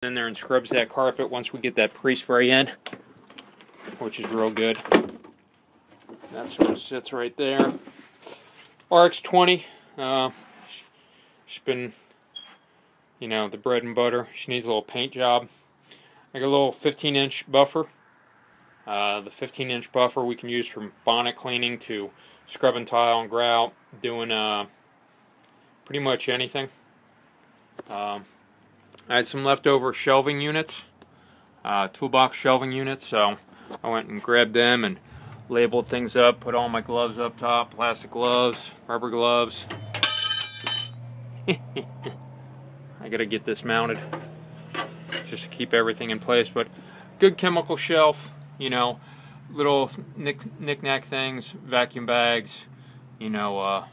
in there and scrubs that carpet once we get that pre-spray in, which is real good. That sort of sits right there. RX-20, she's been, you know, the bread and butter. She needs a little paint job. I got a little 15-inch buffer. The 15-inch buffer we can use from bonnet cleaning to scrubbing tile and grout, doing pretty much anything. I had some leftover shelving units, toolbox shelving units, so I went and grabbed them and labeled things up, put all my gloves up top, plastic gloves, rubber gloves. I gotta get this mounted just to keep everything in place, but good chemical shelf, you know, little knick-knack things, vacuum bags, you know,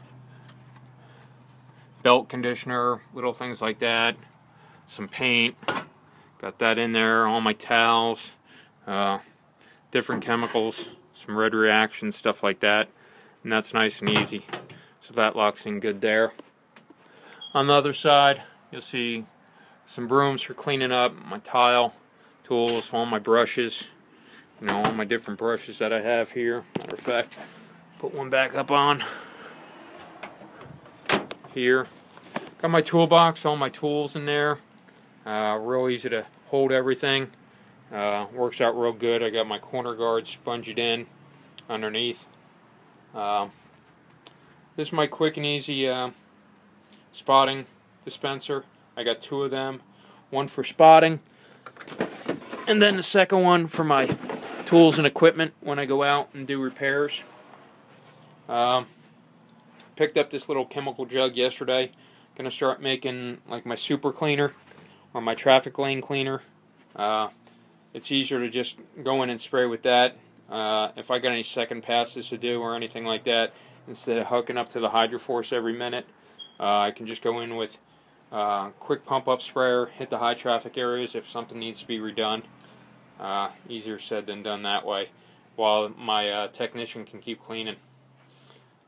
belt conditioner, little things like that. Some paint, got that in there, all my towels, different chemicals, some red reaction, stuff like that, and that's nice and easy. So that locks in good there. On the other side, you'll see some brooms for cleaning up, my tile, tools, all my brushes, you know, all my different brushes that I have here. Matter of fact, put one back up on here. Got my toolbox, all my tools in there. Real easy to hold everything. Works out real good. I got my corner guards sponged in underneath. This is my quick and easy spotting dispenser. I got two of them. One for spotting, and then the second one for my tools and equipment when I go out and do repairs. Picked up this little chemical jug yesterday. Gonna start making like my super cleaner or my traffic lane cleaner. It's easier to just go in and spray with that. If I got any second passes to do or anything like that, instead of hooking up to the Hydroforce every minute, I can just go in with quick pump up sprayer, hit the high traffic areas if something needs to be redone. Easier said than done that way, while my technician can keep cleaning.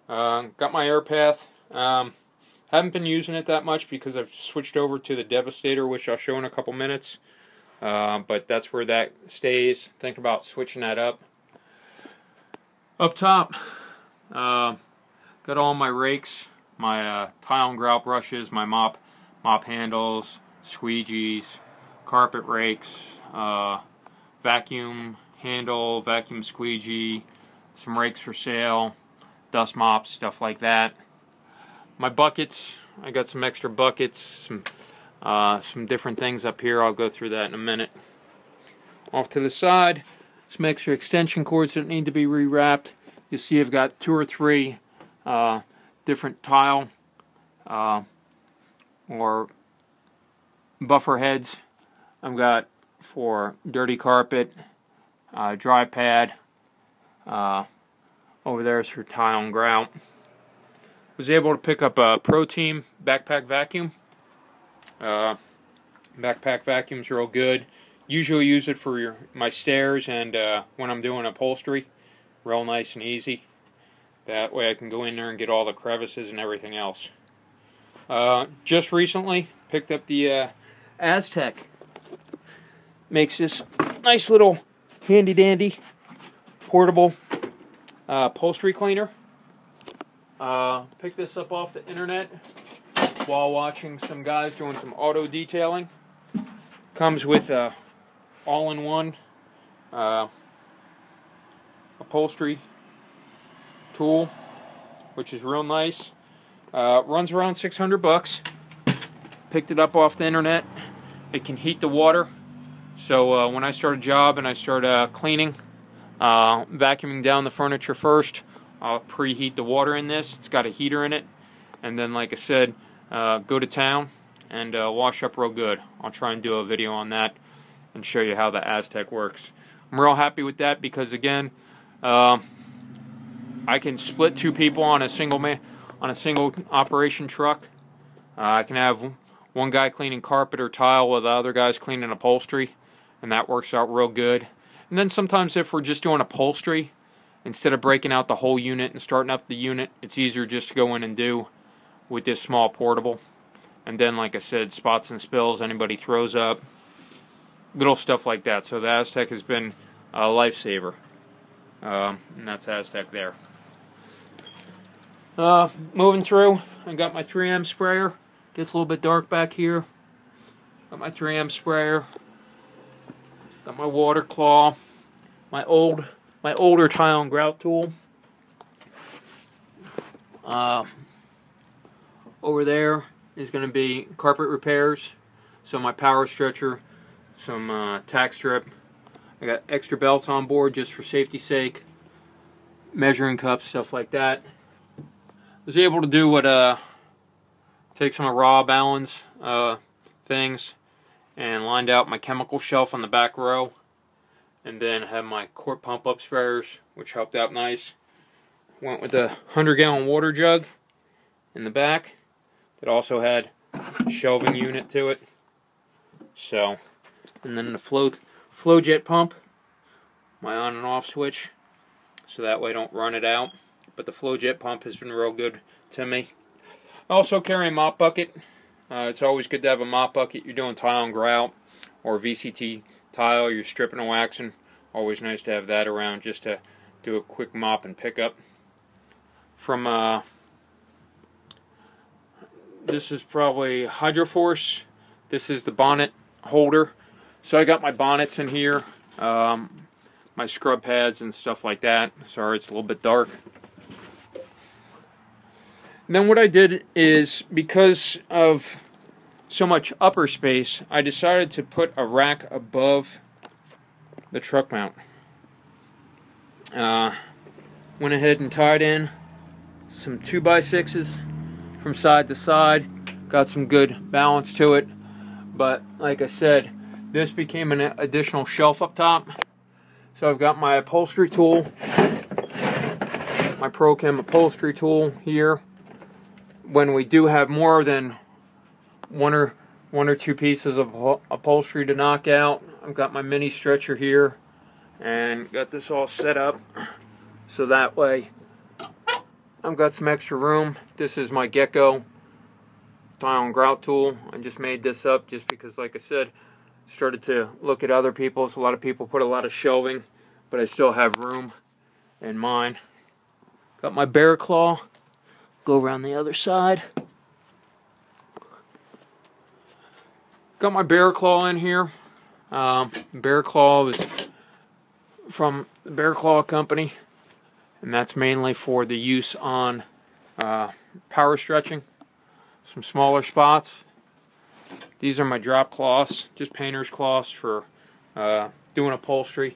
Got my AirPath. Haven't been using it that much because I've switched over to the Devastator, which I'll show in a couple minutes. But that's where that stays. Think about switching that up. Up top, got all my rakes, my tile and grout brushes, my mop handles, squeegees, carpet rakes, vacuum handle, vacuum squeegee, some rakes for sale, dust mops, stuff like that. My buckets, I got some extra buckets, some different things up here. I'll go through that in a minute. Off to the side, some extra extension cords that need to be rewrapped. You'll see I've got 2 or 3 different tile or buffer heads. I've got for dirty carpet, dry pad. Over there is for tile and grout. Was able to pick up a ProTeam backpack vacuum. Backpack vacuum's real good. Usually use it for my stairs and when I'm doing upholstery. Real nice and easy. That way I can go in there and get all the crevices and everything else. Just recently picked up the Aztec. Makes this nice little handy dandy portable upholstery cleaner. Picked this up off the internet while watching some guys doing some auto detailing. Comes with a all-in-one upholstery tool, which is real nice. Runs around $600. Picked it up off the internet. It can heat the water, so when I start a job and I start cleaning, vacuuming down the furniture first, I'll preheat the water in this. It's got a heater in it, and then, like I said, go to town and wash up real good. I'll try and do a video on that and show you how the Aztec works. I'm real happy with that because, again, I can split 2 people on a single operation truck. I can have one guy cleaning carpet or tile while the other guy's cleaning upholstery, and that works out real good. And then sometimes if we're just doing upholstery, instead of breaking out the whole unit and starting up the unit, it's easier just to go in and do with this small portable. And then, like I said, spots and spills anybody throws up, little stuff like that. So the Aztec has been a lifesaver. And that's Aztec there. Moving through, I got my 3M sprayer. Gets a little bit dark back here. Got my 3M sprayer. Got my water claw. My older tile and grout tool. Over there is going to be carpet repairs. So my power stretcher, some tack strip. I got extra belts on board just for safety's sake. Measuring cups, stuff like that. Was able to do what take some of Rob Allen's things and lined out my chemical shelf on the back row, and then had my quart pump up sprayers, which helped out nice. Went with a 100-gallon water jug in the back that also had a shelving unit to it. So, and then the flow jet pump, my on and off switch, so that way I don't run it out. But the flow jet pump has been real good to me. I also carry a mop bucket. It's always good to have a mop bucket. You're doing tile and grout or VCT tile, you're stripping and waxing. Always nice to have that around just to do a quick mop and pickup. From this is probably Hydroforce. This is the bonnet holder. So I got my bonnets in here, my scrub pads and stuff like that. Sorry, it's a little bit dark. And then what I did is, because of so much upper space, I decided to put a rack above the truck mount. Went ahead and tied in some 2x6s from side to side. Got some good balance to it. But like I said, this became an additional shelf up top. So I've got my upholstery tool, my ProChem upholstery tool here. When we do have more than one or two pieces of upholstery to knock out, I've got my mini stretcher here and got this all set up so that way I've got some extra room. This is my Gecko tile and grout tool. I just made this up just because, like I said, started to look at other people's. A lot of people put a lot of shelving, but I still have room in mine. Got my Bear Claw. Go around the other side. Got my Bear Claw in here. Bear Claw is from the Bear Claw company, and that's mainly for the use on power stretching. Some smaller spots. These are my drop cloths, just painter's cloths for doing upholstery.